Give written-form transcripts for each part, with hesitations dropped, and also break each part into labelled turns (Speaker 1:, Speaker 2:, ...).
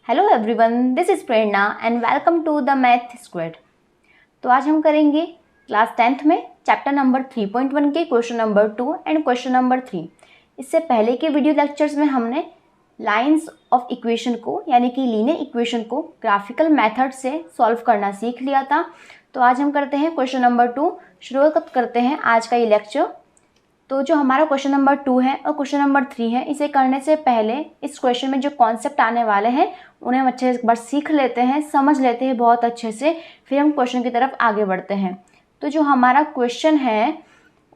Speaker 1: Hello everyone, this is Prerna and welcome to the math squad. तो आज हम करेंगे क्लास 10th में चैप्टर नंबर 3.1 के question number 2 and question number 3। इससे पहले के वीडियो लेक्चर्स में हमने लाइंस ऑफ इक्वेशन को यानी कि लीनियर इक्वेशन को ग्राफिकल मेथड से सॉल्व करना सीख लिया था। तो आज हम करते हैं क्वेश्चन नंबर 2। शुरुआत करते हैं आज का ये लेक्चर। तो जो हमारा क्वेश्चन नंबर 2 है और क्वेश्चन नंबर 3 है, इसे करने से पहले इस क्वेश्चन में जो कॉन्सेप्ट आने वाले हैं उन्हें हम अच्छे से एक बार सीख लेते हैं, समझ लेते हैं बहुत अच्छे से, फिर हम क्वेश्चन की तरफ आगे बढ़ते हैं। तो जो हमारा क्वेश्चन है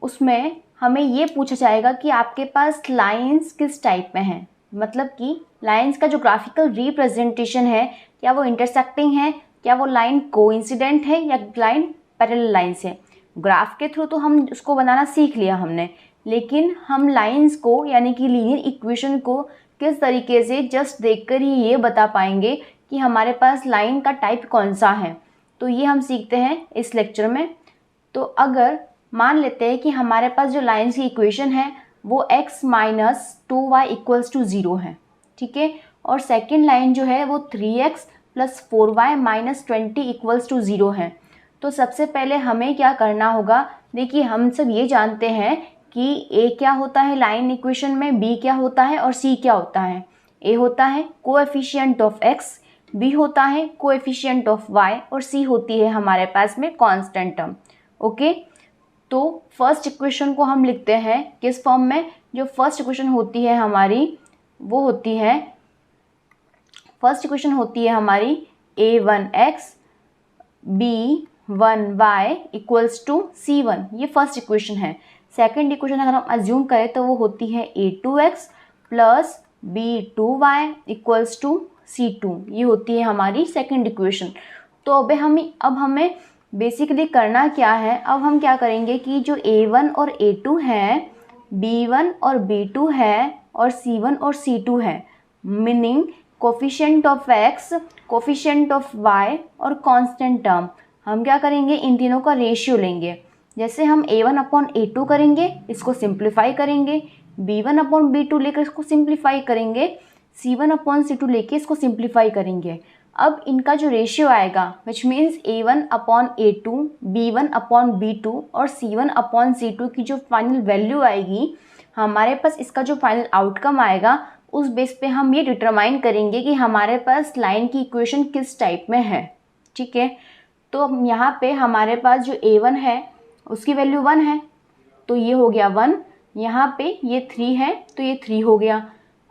Speaker 1: उसमें हमें ये पूछा जाएगा कि आपके पास लाइंस किस टाइप में हैं, मतलब कि लाइंस का जो ग्राफिकल रिप्रेजेंटेशन है, क्या वो इंटरसेक्टिंग है, क्या वो लाइन कोइंसिडेंट है या लाइन पैरेलल लाइंस है। ग्राफ के थ्रू तो हम उसको बनाना सीख लिया हमने, लेकिन हम लाइंस को यानी कि लीनियर इक्वेशन को किस तरीके से जस्ट देखकर ही ये बता पाएंगे कि हमारे पास लाइन का टाइप कौन सा है, तो ये हम सीखते हैं इस लेक्चर में। तो अगर मान लेते हैं कि हमारे पास जो लाइंस की इक्वेशन है वो x minus 2y equals to 0 है, ठीक है, और सेकेंड लाइन जो है वो 3x plus 4y minus 20 equals to 0 है। तो सबसे पहले हमें क्या करना होगा, देखिए हम सब ये जानते हैं कि a क्या होता है लाइन इक्वेशन में, b क्या होता है और c क्या होता है। a होता है कोएफिशिएंट ऑफ x, b होता है कोएफिशिएंट ऑफ y और c होती है हमारे पास में कांस्टेंट टर्म। ओके, तो फर्स्ट इक्वेशन को हम लिखते हैं किस फॉर्म में। जो फर्स्ट इक्वेशन होती है हमारी वो होती है, फर्स्ट इक्वेशन होती है हमारी a1x b1y equals to c1, ये फर्स्ट इक्वेशन है। सेकेंड इक्वेशन अगर हम अज्यूम करें तो वो होती है a2x plus b2y equals to c2, ये होती है हमारी सेकेंड इक्वेशन। तो अब हमें बेसिकली करना क्या है, अब हम क्या करेंगे कि जो a1 और a2 है, b1 और b2 है और c1 और c2 है, meaning coefficient of x, coefficient of y और कांस्टेंट टर्म, हम क्या करेंगे इन तीनों का रेशियो लेंगे। जैसे हम a1 अपॉन a2 करेंगे, इसको सिंप्लीफाई करेंगे, b1 अपॉन b2 लेकर इसको सिंप्लीफाई करेंगे, c1 अपॉन c2 लेके इसको सिंप्लीफाई करेंगे। अब इनका जो रेशियो आएगा which means a1 upon a2, b1 upon b2 और c1 अपॉन c2 की जो फाइनल वैल्यू आएगी, हमारे पास इसका जो फाइनल आउटकम आएगा उस बेस पे हम ये डिटरमाइन करेंगे कि हमारे पास लाइन की इक्वेशन किस टाइप में है, ठीक है। तो यहाँ पे हमारे पास जो a1 है उसकी वैल्यू 1 है, तो ये हो गया 1, यहाँ पे ये 3 है तो ये 3 हो गया।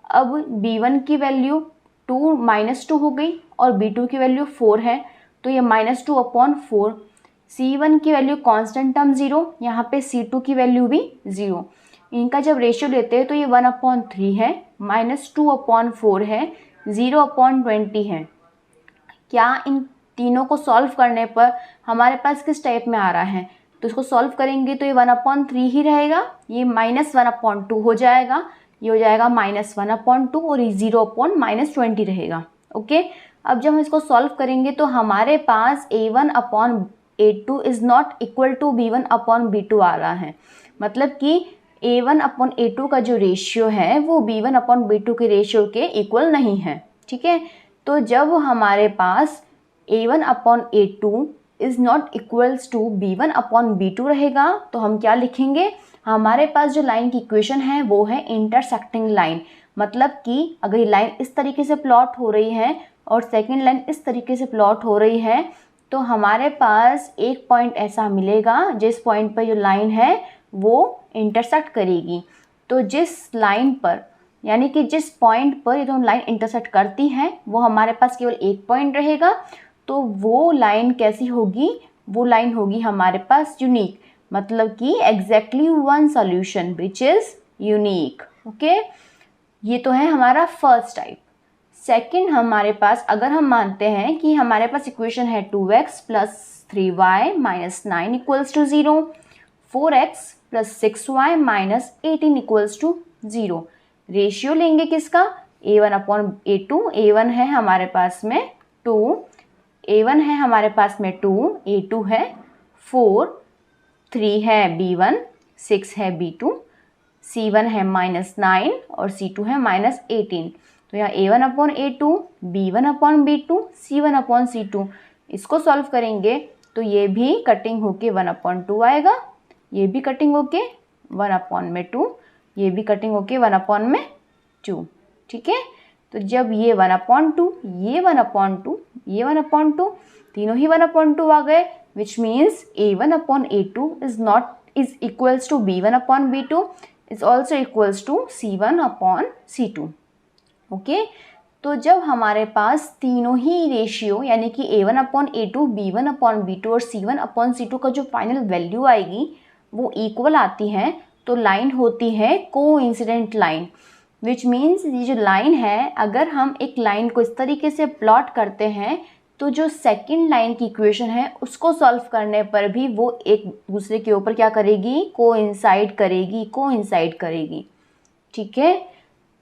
Speaker 1: अब b1 की वैल्यू 2 माइनस 2 हो गई और b2 की वैल्यू 4 है तो ये माइनस 2 अपॉन 4। c1 की वैल्यू कांस्टेंट टर्म 0, यहाँ पे c2 की वैल्यू भी 0। इनका जब रेशियो लेते हैं तो ये 1 अपॉन 3 है, माइनस 2 अपॉन 4 है, 0 अपॉन 20 है। क्या इन तीनों को सॉल्व करने पर हमारे पास किस टाइप में आ रहा है, तो इसको सॉल्व करेंगे तो ये 1 अपॉन 3 ही रहेगा, ये माइनस 1 अपॉन 2 हो जाएगा, ये हो जाएगा माइनस 1 अपॉन 2 और ये 0 अपॉन माइनस 20 रहेगा। ओके, अब जब हम इसको सॉल्व करेंगे तो हमारे पास a1 upon a2 is not equal to b1 upon b2 आ रहा है, मतलब कि a1 अपॉन a2 का जो रेशियो है वो b1 अपॉन b2 के रेशियो के इक्वल नहीं है, ठीक है। तो जब हमारे पास a1 upon a2 is not equals to b1 upon b2 रहेगा तो हम क्या लिखेंगे, हमारे पास जो लाइन की इक्वेशन है वो है इंटरसेक्टिंग लाइन। मतलब कि अगर ये लाइन इस तरीके से प्लॉट हो रही है और सेकेंड लाइन इस तरीके से प्लॉट हो रही है तो हमारे पास एक पॉइंट ऐसा मिलेगा जिस पॉइंट पर जो लाइन है वो इंटरसेक्ट करेगी। तो जिस लाइन पर यानी कि जिस पॉइंट पर ये दोनों लाइन इंटरसेक्ट करती हैं वो हमारे पास केवल एक पॉइंट रहेगा, तो वो लाइन कैसी होगी, वो लाइन होगी हमारे पास यूनिक, मतलब कि exactly one solution which is unique. Okay, ये तो है हमारा फर्स्ट टाइप। सेकंड हमारे पास अगर हम मानते हैं कि हमारे पास इक्वेशन है 2x plus 3y minus 9 equals to 0, 4x plus 6y minus 18 equals to 0। Ratio लेंगे किसका, a1 अपॉन a2, a1 है हमारे पास में 2, a1 है हमारे पास में 2, a2 है 4, 3 है b1, 6 है b2, c1 है माइनस 9 और c2 है माइनस 18। तो यहाँ A1/A2, B1/B2, C1/C2, इसको सॉल्व करेंगे तो ये भी कटिंग होके 1/2 आएगा, ये भी कटिंग होके 1/2, ये भी कटिंग होके 1/2, ठीक है। तो जब ये 1/2, ये 1/2, ये 1/2, तीनों ही 1/2 आ गए, which means A1/A2 is equals to B1/B2 is also equals to C1/C2, okay. तो जब हमारे पास तीनों ही रेशियो यानी कि A1/A2, B1/B2 और C1/C2 का जो फाइनल वैल्यू आएगी वो इक्वल आती है, तो लाइन होती है कोइंसिडेंट लाइन, विच मीन्स ये जो लाइन है, अगर हम एक लाइन को इस तरीके से प्लॉट करते हैं तो जो सेकंड लाइन की इक्वेशन है उसको सॉल्व करने पर भी वो एक दूसरे के ऊपर क्या करेगी, कोइंसाइड करेगी, ठीक है।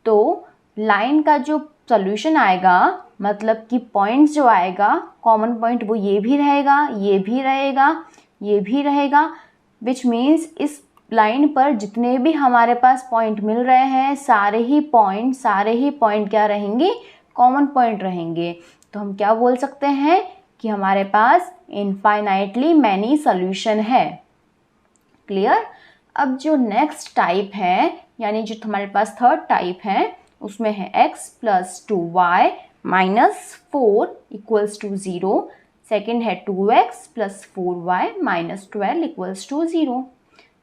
Speaker 1: तो लाइन का जो सॉल्यूशन आएगा, मतलब कि पॉइंट्स जो आएगा, कॉमन पॉइंट वो ये भी रहेगा, ये भी रहेगा, ये भी रहेगा, विच मीन्स इस लाइन पर जितने भी हमारे पास पॉइंट मिल रहे हैं सारे ही पॉइंट क्या रहेंगे, कॉमन पॉइंट रहेंगे। तो हम क्या बोल सकते हैं कि हमारे पास इनफाइनाइटली मैनी सॉल्यूशन है। क्लियर। अब जो नेक्स्ट टाइप है, यानी जो हमारे पास थर्ड टाइप है, उसमें है x + 2y - 4 = 0। सेकेंड है 2x + 4y - 12 = 0।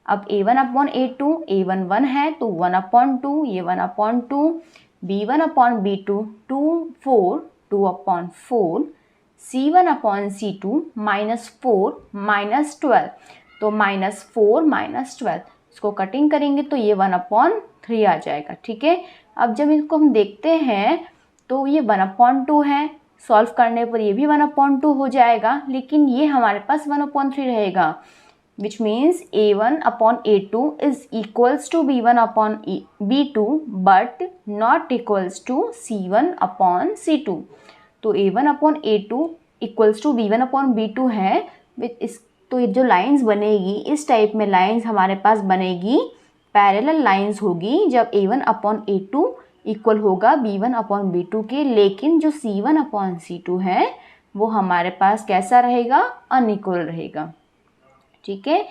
Speaker 1: अब A1/A2, A1 है तो 1/2, ये 1/2, B1/B2 2, 4, 2/4, C1/C2 -4 - 12, तो -4 - 12, इसको कटिंग करेंगे तो ये 1/3 आ जाएगा, ठीक है। अब जब इसको हम देखते हैं तो ये 1/2 है, सॉल्व करने पर ये भी 1/2 हो जाएगा, लेकिन ये हमारे पास 1/3 रहेगा, which means A1/A2 is equals to B1/B2 but not equals to C1/C2। तो A1/A2 equals to B1/B2 है, तो ये जो लाइंस बनेगी, इस टाइप में लाइंस हमारे पास बनेगी, पैरेलल लाइंस होगी जब A1/A2 इक्वल होगा B1/B2 के, लेकिन जो C1/C2 है वो हमारे पास कैसा रहेगा, अनइक्वल रहेगा, ठीक है।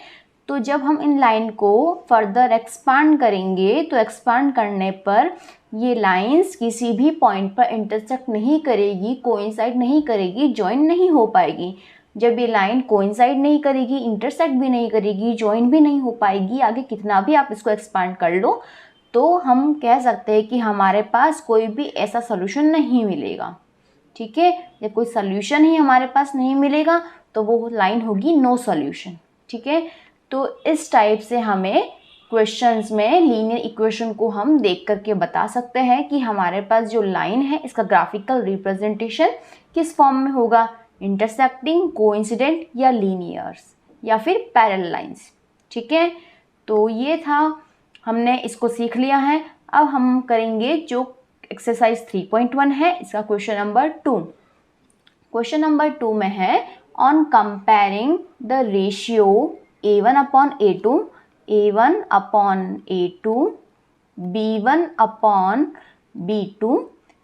Speaker 1: तो जब हम इन लाइन को फर्दर एक्सपांड करेंगे तो एक्सपांड करने पर ये लाइंस किसी भी पॉइंट पर इंटरसेक्ट नहीं करेगी, कोइंसाइड नहीं करेगी, जॉइन नहीं हो पाएगी। जब ये लाइन कोइंसाइड नहीं करेगी, इंटरसेक्ट भी नहीं करेगी, जॉइन भी नहीं हो पाएगी, आगे कितना भी आप इसको एक्सपांड कर लो, तो हम कह सकते हैं कि हमारे पास कोई भी ऐसा सोल्यूशन नहीं मिलेगा, ठीक है। जब कोई सोल्यूशन ही हमारे पास नहीं मिलेगा तो वो लाइन होगी नो सोल्यूशन, ठीक है। तो इस टाइप से हमें क्वेश्चंस में लीनियर इक्वेशन को हम देख करके बता सकते हैं कि हमारे पास जो लाइन है इसका ग्राफिकल रिप्रेजेंटेशन किस फॉर्म में होगा, इंटरसेक्टिंग, कोइंसिडेंट या लीनियर्स या फिर पैरेलल लाइंस, ठीक है। तो ये था, हमने इसको सीख लिया है। अब हम करेंगे जो एक्सरसाइज 3.1 है, इसका क्वेश्चन नंबर 2। क्वेश्चन नंबर 2 में है on comparing the ratio A1/A2, A1/A2, B1/B2,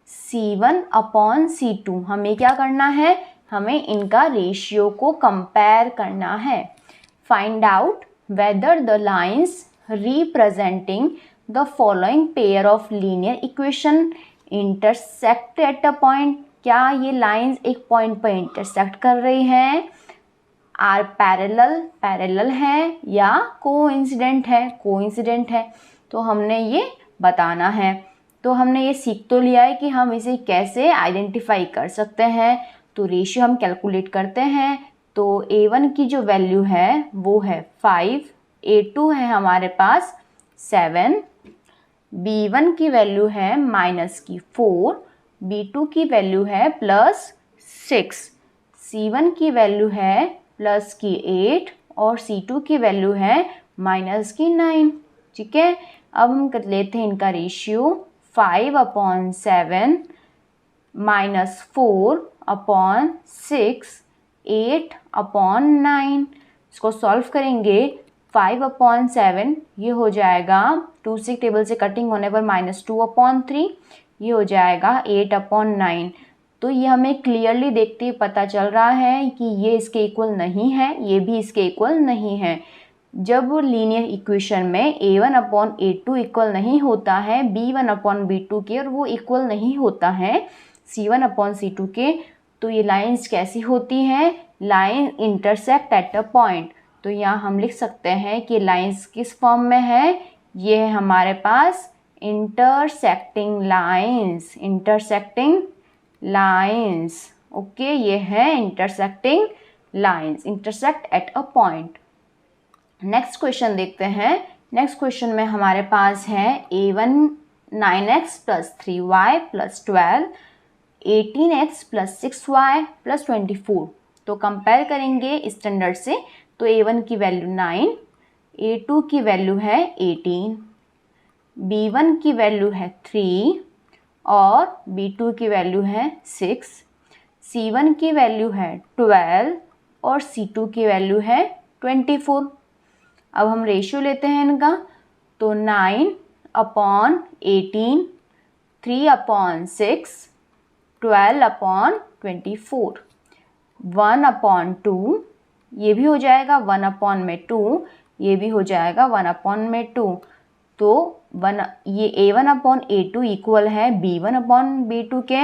Speaker 1: C1/C2, हमें क्या करना है, हमें इनका रेशियो को कंपेयर करना है। Find out whether the lines representing the following pair of linear equation intersect at a point, क्या ये लाइंस एक पॉइंट पर इंटरसेक्ट कर रही हैं, आर पैरेलल है या कोइंसिडेंट है, तो हमने ये बताना है। तो हमने ये सीख तो लिया है कि हम इसे कैसे आइडेंटिफाई कर सकते हैं। तो रेशियो हम कैलकुलेट करते हैं, तो A1 की जो वैल्यू है वो है 5, A2 है हमारे पास 7, B1 की वैल्यू है -4, B2 की वैल्यू है +6, C1 की वैल्यू है +8 और C2 की वैल्यू है -9, ठीक है। अब हम कर लेते हैं इनका रेशियो, 5/7 -4/6 8/9, इसको सॉल्व करेंगे। 5/7 ये हो जाएगा 2 से टेबल से कटिंग होने पर -2/3, ये हो जाएगा 8/9। तो ये हमें क्लियरली देखते ही पता चल रहा है कि ये इसके इक्वल नहीं है, ये भी इसके इक्वल नहीं है। जब लीनियर इक्वेशन में a1/a2 इक्वल नहीं होता है b1/b2 के और वो इक्वल नहीं होता है c1/c2 के, तो ये लाइंस कैसी होती हैं? Line intersect at a point. तो यहाँ हम लिख सकते हैं कि लाइंस किस फॉर्म में है? ये है हमारे पास intersecting lines, intersecting lines. Okay, ये है intersecting lines, intersect at a point. Next question देखते हैं। नेक्स्ट क्वेश्चन में हमारे पास है a1 9x + 3y + 12, 18x + 6y + 24। तो कंपेयर करेंगे स्टैंडर्ड से। तो a1 की वैल्यू 9, a2 की वैल्यू है 18, b1 की वैल्यू है 3 और b2 की वैल्यू है 6, c1 की वैल्यू है 12 और c2 की वैल्यू है 24। अब हम रेशियो लेते हैं इनका। तो 9/18, 3/6, 12/24, 1/2, ये भी हो जाएगा 1/2, ये भी हो जाएगा 1/2। तो ये a1/a2 इक्वल है b1/b2 के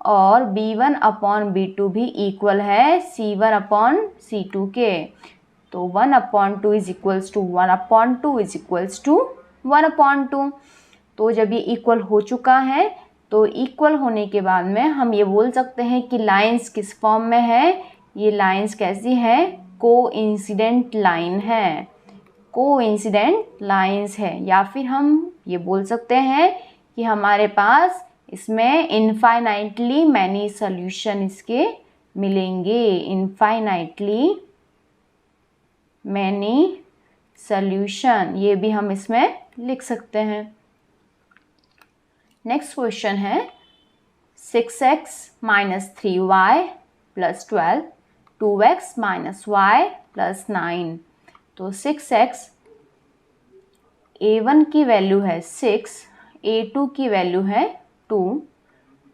Speaker 1: और b1/b2 भी इक्वल है c1/c2 के। तो 1/2 is equals to 1/2 is equals to 1/2। तो जब ये इक्वल हो चुका है तो इक्वल होने के बाद में हम ये बोल सकते हैं कि लाइंस किस फॉर्म में है? ये लाइंस कैसी है? कोइंसिडेंट लाइन है, कोइंसिडेंट लाइंस है। या फिर हम ये बोल सकते हैं कि हमारे पास इसमें इनफाइनाइटली मैनी सॉल्यूशन इसके मिलेंगे, इनफाइनाइटली मैनी सॉल्यूशन, ये भी हम इसमें लिख सकते हैं। नेक्स्ट क्वेश्चन है 6x - 3y + 12, 2x - y + 9। तो 6x, a1 की वैल्यू है 6, a2 की वैल्यू है 2,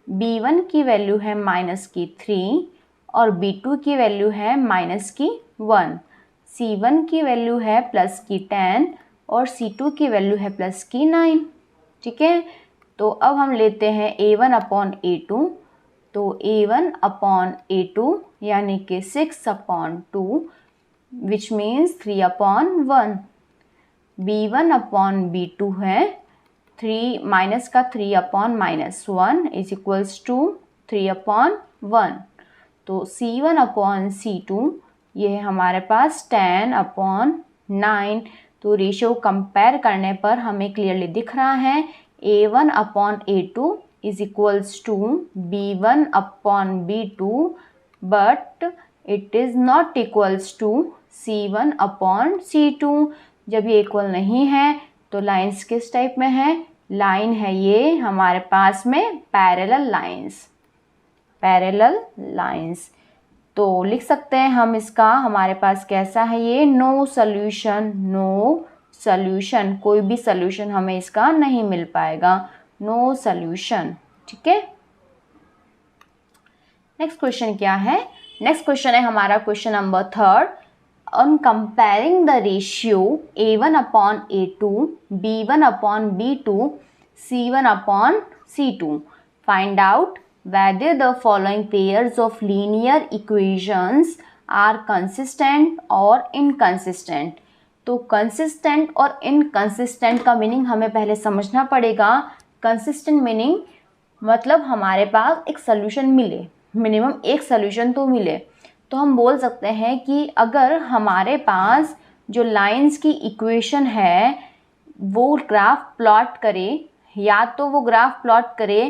Speaker 1: b1 की वैल्यू है -3 और b2 की वैल्यू है -1, c1 की वैल्यू है +10 और c2 की वैल्यू है +9। ठीक है, तो अब हम लेते हैं a1/a2। तो a1/a2 यानी कि 6/2 विच मीन्स 3/1। b1/b2 है 3 माइनस का 3/-1 इज इक्वल्स टू 3/1। तो c1/c2 ये है हमारे पास 10/9। तो रेशियो कंपेयर करने पर हमें क्लियरली दिख रहा है a1/a2 is equals to b1/b2 but it is not equals to c1/c2। जब ये इक्वल नहीं है तो लाइंस किस टाइप में है? लाइन है ये हमारे पास में पैरेलल लाइंस, पैरेलल लाइंस। तो लिख सकते हैं हम इसका, हमारे पास कैसा है ये? नो सॉल्यूशन, नो सॉल्यूशन, कोई भी सॉल्यूशन हमें इसका नहीं मिल पाएगा, नो सॉल्यूशन। ठीक है, नेक्स्ट क्वेश्चन क्या है? नेक्स्ट क्वेश्चन है हमारा question number 3। On comparing the ratio a1/a2, b1/b2, c1/c2, find out whether the following pairs of linear equations are consistent or inconsistent। तो consistent और inconsistent का मीनिंग हमें पहले समझना पड़ेगा। consistent मीनिंग मतलब हमारे पास एक सोल्यूशन मिले, मिनिमम एक सोल्यूशन तो मिले। तो हम बोल सकते हैं कि अगर हमारे पास जो लाइंस की इक्वेशन है वो ग्राफ प्लॉट करे, या तो वो ग्राफ प्लॉट करे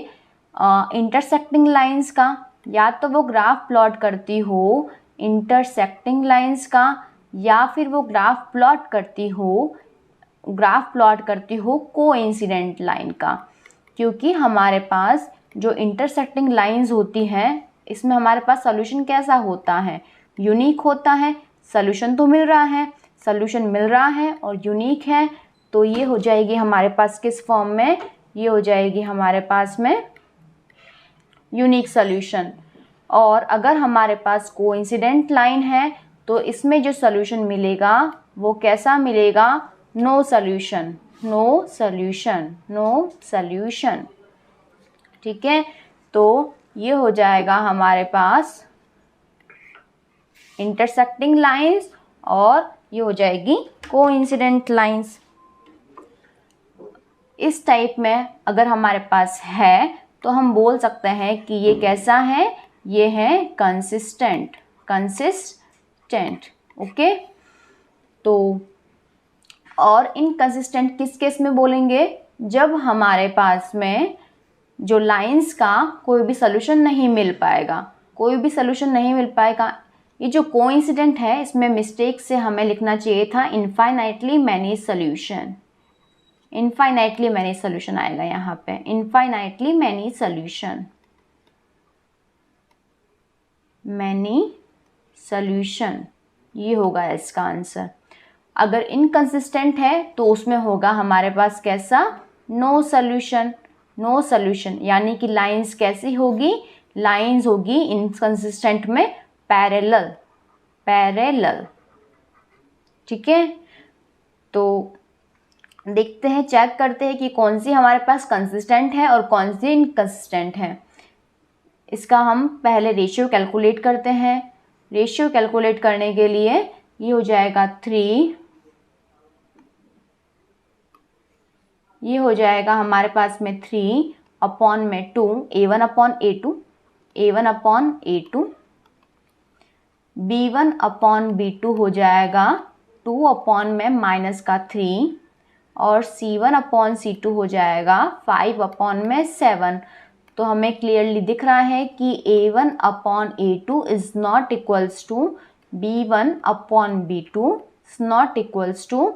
Speaker 1: इंटरसेक्टिंग लाइंस का, या तो वो ग्राफ प्लॉट करती हो इंटरसेक्टिंग लाइंस का, या फिर वो ग्राफ प्लॉट करती हो कोइंसिडेंट लाइन का। क्योंकि हमारे पास जो इंटरसेक्टिंग लाइंस होती हैं इसमें हमारे पास सॉल्यूशन कैसा होता है? यूनिक होता है। सॉल्यूशन तो मिल रहा है, सॉल्यूशन मिल रहा है और यूनिक है। तो ये हो जाएगी हमारे पास किस फॉर्म में? ये हो जाएगी हमारे पास में यूनिक सोल्यूशन। और अगर हमारे पास कोइंसिडेंट लाइन है तो इसमें जो सोल्यूशन मिलेगा वो कैसा मिलेगा, no solution, no solution, no solution. ठीक है, तो ये हो जाएगा हमारे पास इंटरसेक्टिंग लाइंस और ये हो जाएगी कोइंसिडेंट लाइंस। इस टाइप में अगर हमारे पास है तो हम बोल सकते हैं कि ये कैसा है, ये है कंसिस्टेंट, कंसिस्टेंट। ओके, तो और इनकंसिस्टेंट किस केस में बोलेंगे, जब हमारे पास में जो लाइंस का कोई भी सोल्यूशन नहीं मिल पाएगा, कोई भी सोल्यूशन नहीं मिल पाएगा। ये जो कोइंसिडेंट है इसमें मिस्टेक से हमें लिखना चाहिए था infinitely many solution, infinitely many solution आएगा यहाँ पे, infinitely many solution, many solution, ये होगा इसका आंसर। अगर इनकंसिस्टेंट है तो उसमें होगा हमारे पास कैसा, नो सोल्यूशन, नो सोल्यूशन। यानी कि लाइंस कैसी होगी, लाइंस होगी इनकंसिस्टेंट में पैरेलल, पैरेलल। ठीक है, तो देखते हैं, चेक करते हैं कि कौन सी हमारे पास कंसिस्टेंट है और कौन सी इनकंसिस्टेंट है। इसका हम पहले रेशियो कैलकुलेट करते हैं। रेशियो कैलकुलेट करने के लिए ये हो जाएगा 3, ये हो जाएगा हमारे पास में 3 अपॉन में 2, A1 upon A2, A1 upon A2, B1 upon B2 हो जाएगा 2 अपॉन में माइनस का 3 और C1 अपॉन C2 हो जाएगा 5 अपॉन में 7। तो हमें क्लियरली दिख रहा है कि A1 upon A2 is not equals to B1 upon B2 is not equals to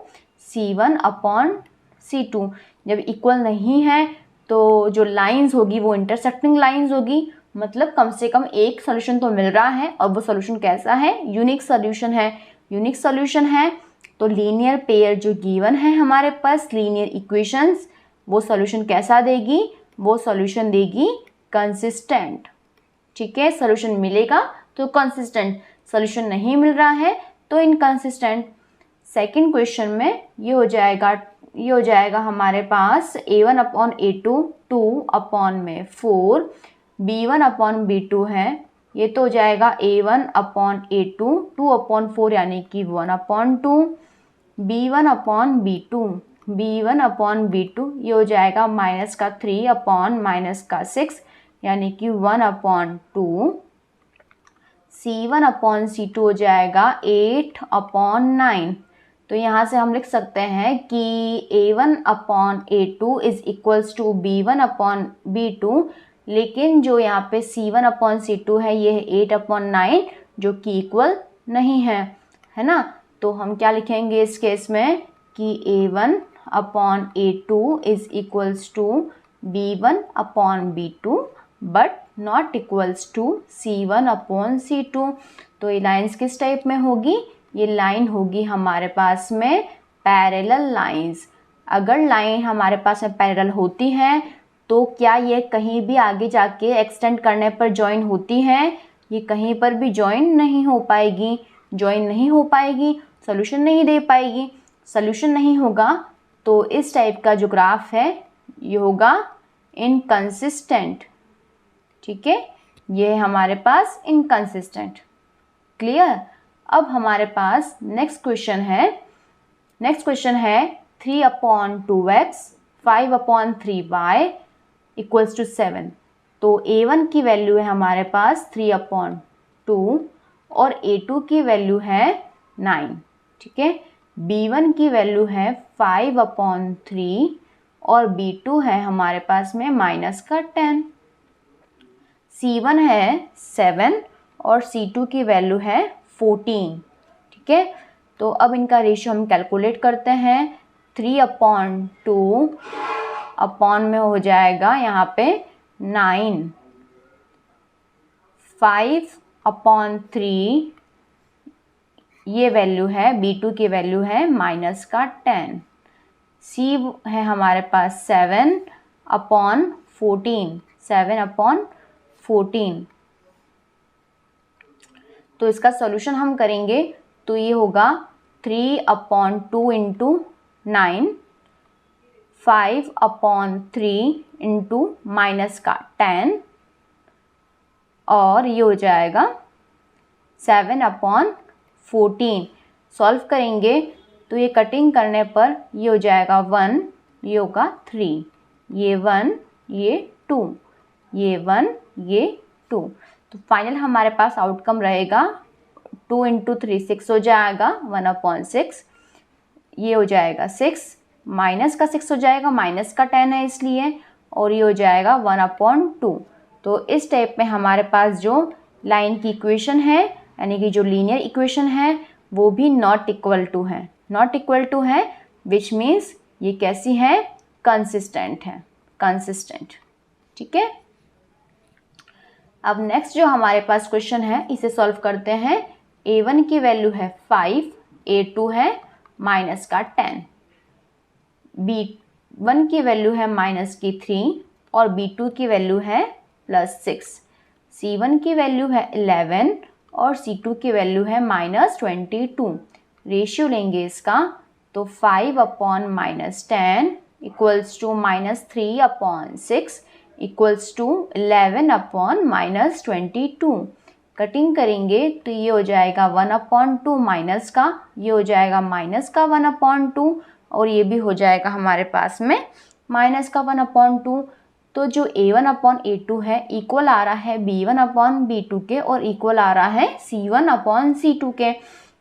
Speaker 1: C1 upon C2। जब इक्वल नहीं है तो जो लाइंस होगी वो इंटरसेक्टिंग लाइंस होगी, मतलब कम से कम एक सोल्यूशन तो मिल रहा है और वो सोल्यूशन कैसा है, यूनिक सोल्यूशन है। यूनिक सोल्यूशन है तो लीनियर पेयर जो गिवन है हमारे पास, लीनियर इक्वेशंस, वो सोल्यूशन कैसा देगी, वो सोल्यूशन देगी कंसिस्टेंट। ठीक है, सोल्यूशन मिलेगा तो कंसिस्टेंट, सोल्यूशन नहीं मिल रहा है तो इनकंसिस्टेंट। सेकेंड क्वेश्चन में ये हो जाएगा हमारे पास A1 अपॉन A2 2 अपॉन में 4, B1 अपॉन B2 है, ये तो हो जाएगा A1 अपॉन A2 2 अपॉन 4 यानी कि 1 upon 2, B1 upon B2, B1 upon B2 ये हो जाएगा माइनस का 3 अपॉन माइनस का 6 यानी कि 1 अपॉन 2, C1 अपॉन C2 हो जाएगा 8 अपॉन 9। तो यहाँ से हम लिख सकते हैं कि A1 upon A2 is equals to B1 upon B2, लेकिन जो यहाँ पे C1 अपॉन C2 है ये है 8 अपॉन 9 जो कि इक्वल नहीं है ना। तो हम क्या लिखेंगे इस केस में कि A1 upon A2 is equals to B1 upon B2 but not equals to C1 upon C2। तो ये लाइन्स किस टाइप में होगी, ये लाइन होगी हमारे पास में पैरेलल लाइंस। अगर लाइन हमारे पास में पैरेलल होती है तो क्या ये कहीं भी आगे जाके एक्सटेंड करने पर जॉइन होती है, ये कहीं पर भी जॉइन नहीं हो पाएगी, जॉइन नहीं हो पाएगी, सोल्यूशन नहीं दे पाएगी। सोल्यूशन नहीं होगा तो इस टाइप का जो ग्राफ है ये होगा इनकंसिस्टेंट। ठीक है, ये है हमारे पास इनकंसिस्टेंट। क्लियर। अब हमारे पास नेक्स्ट क्वेश्चन है 3 upon 2x 5 upon 3y equals to 7। तो A1 की वैल्यू है हमारे पास 3 अपॉन 2 और A2 की वैल्यू है 9। ठीक है, B1 की वैल्यू है 5 अपॉन 3 और B2 है हमारे पास में माइनस का 10। C1 है 7 और C2 की वैल्यू है 14। ठीक है, तो अब इनका रेशियो हम कैलकुलेट करते हैं। 3 अपॉन 2 अपॉन में हो जाएगा यहाँ पे 9, 5 अपॉन 3 ये वैल्यू है, B2 की वैल्यू है माइनस का 10। C है हमारे पास 7 अपॉन 14, 7 अपॉन 14। तो इसका सॉल्यूशन हम करेंगे तो ये होगा 3/2 इंटू 9, 5/3 इंटू माइनस का 10 और ये हो जाएगा 7/14। सॉल्व करेंगे तो ये कटिंग करने पर ये हो जाएगा 1, ये होगा 3, ये 1, ये 2, ये 1, ये 2। तो फाइनल हमारे पास आउटकम रहेगा 2 इंटू 3 6 हो जाएगा 1/6, ये हो जाएगा 6, माइनस का 6 हो जाएगा, माइनस का 10 है इसलिए, और ये हो जाएगा 1/2। तो इस टाइप में हमारे पास जो लाइन की इक्वेशन है यानी कि जो लीनियर इक्वेशन है वो भी नॉट इक्वल टू है, नॉट इक्वल टू है विच मीन्स ये कैसी है, कंसिस्टेंट है, कंसिस्टेंट। ठीक है, अब नेक्स्ट जो हमारे पास क्वेश्चन है इसे सॉल्व करते हैं। a1 की वैल्यू है 5, a2 है माइनस का 10, b1 की वैल्यू है माइनस की 3 और b2 की वैल्यू है +6, c1 की वैल्यू है 11 और c2 की वैल्यू है -22। रेशियो लेंगे इसका तो 5/-10 equals to -3/6 equals to 11/-22। Cutting करेंगे तो ये हो जाएगा 1/2 माइनस का, ये हो जाएगा माइनस का 1/2 और ये भी हो जाएगा हमारे पास में माइनस का 1/2। तो जो a1/a2 है इक्वल आ रहा है b1/b2 के और इक्वल आ रहा है c1/c2 के।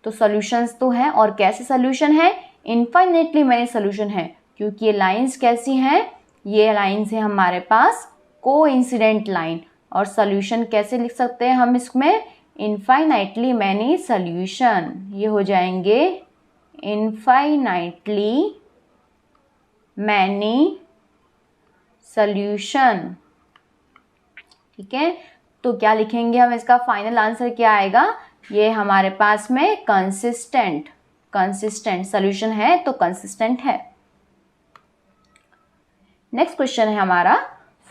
Speaker 1: तो सॉल्यूशंस तो है, और कैसे सॉल्यूशन है, इनफाइनेटली मैनी सॉल्यूशन है, क्योंकि ये लाइंस कैसी हैं, ये लाइंस है हमारे पास कोइंसिडेंट लाइन। और सॉल्यूशन कैसे लिख सकते हैं हम इसमें, इनफाइनाइटली मैनी सॉल्यूशन, ये हो जाएंगे इनफाइनाइटली मैनी सॉल्यूशन। ठीक है, तो क्या लिखेंगे हम, इसका फाइनल आंसर क्या आएगा, ये हमारे पास में कंसिस्टेंट, कंसिस्टेंट सॉल्यूशन है तो कंसिस्टेंट है। नेक्स्ट क्वेश्चन है हमारा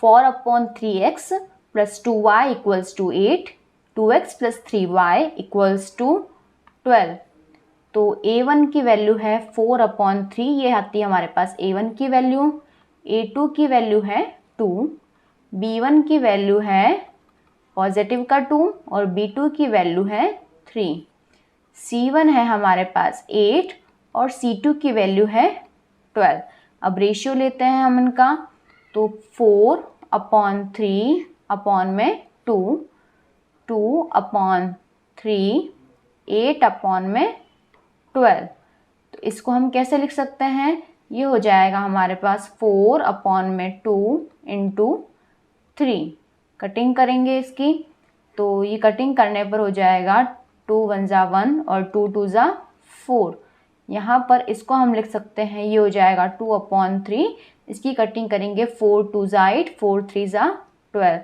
Speaker 1: 4/3x + 2y = 8, 2x + 3y = 12। तो a1 की वैल्यू है 4/3, ये आती है हमारे पास a1 की वैल्यू, a2 की वैल्यू है 2, b1 की वैल्यू है पॉजिटिव का 2 और b2 की वैल्यू है 3, c1 है हमारे पास 8 और c2 की वैल्यू है 12। अब रेशियो लेते हैं हम इनका तो 4/3 अपॉन में 2, 2/3, 8/12। तो इसको हम कैसे लिख सकते हैं, ये हो जाएगा हमारे पास 4/2 इंटू 3। कटिंग करेंगे इसकी तो ये कटिंग करने पर हो जाएगा 2 1 ज़ा 1 और 2 2 ज़ा 4। यहाँ पर इसको हम लिख सकते हैं, ये हो जाएगा 2/3, इसकी कटिंग करेंगे 4 2 ज़ा 8, 4 3 ज़ा 12।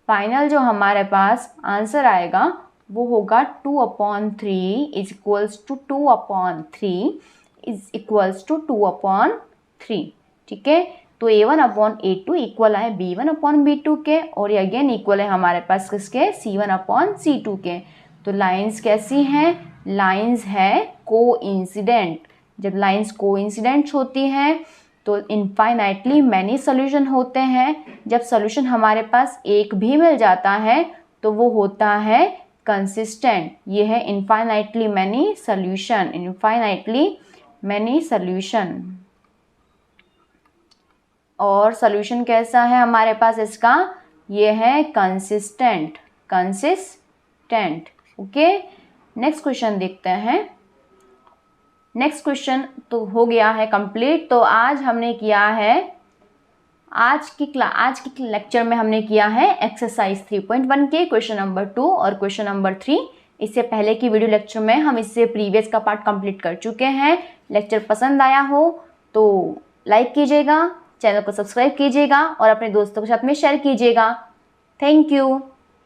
Speaker 1: फाइनल जो हमारे पास आंसर आएगा वो होगा 2/3 is equals to 2/3 is equals to 2/3। ठीक है, तो a1/a2 इक्वल है b1/b2 के और ये अगेन इक्वल है हमारे पास किसके, c1/c2 के। तो लाइंस कैसी हैं, लाइंस है कोइंसिडेंट। जब लाइंस कोइंसिडेंट होती हैं तो इनफाइनाइटली मैनी सॉल्यूशन होते हैं। जब सॉल्यूशन हमारे पास एक भी मिल जाता है तो वो होता है कंसिस्टेंट। ये है infinitely many solution, infinitely many solution. और सॉल्यूशन कैसा है हमारे पास इसका, ये है consistent, consistent. Okay, next question देखते हैं। नेक्स्ट क्वेश्चन तो हो गया है कंप्लीट। तो आज हमने किया है, आज की लेक्चर में हमने किया है एक्सरसाइज 3.1 के क्वेश्चन नंबर 2 और क्वेश्चन नंबर 3। इससे पहले की वीडियो लेक्चर में हम इससे प्रीवियस का पार्ट कंप्लीट कर चुके हैं। लेक्चर पसंद आया हो तो लाइक कीजिएगा, चैनल को सब्सक्राइब कीजिएगा और अपने दोस्तों के साथ में शेयर कीजिएगा। Thank you.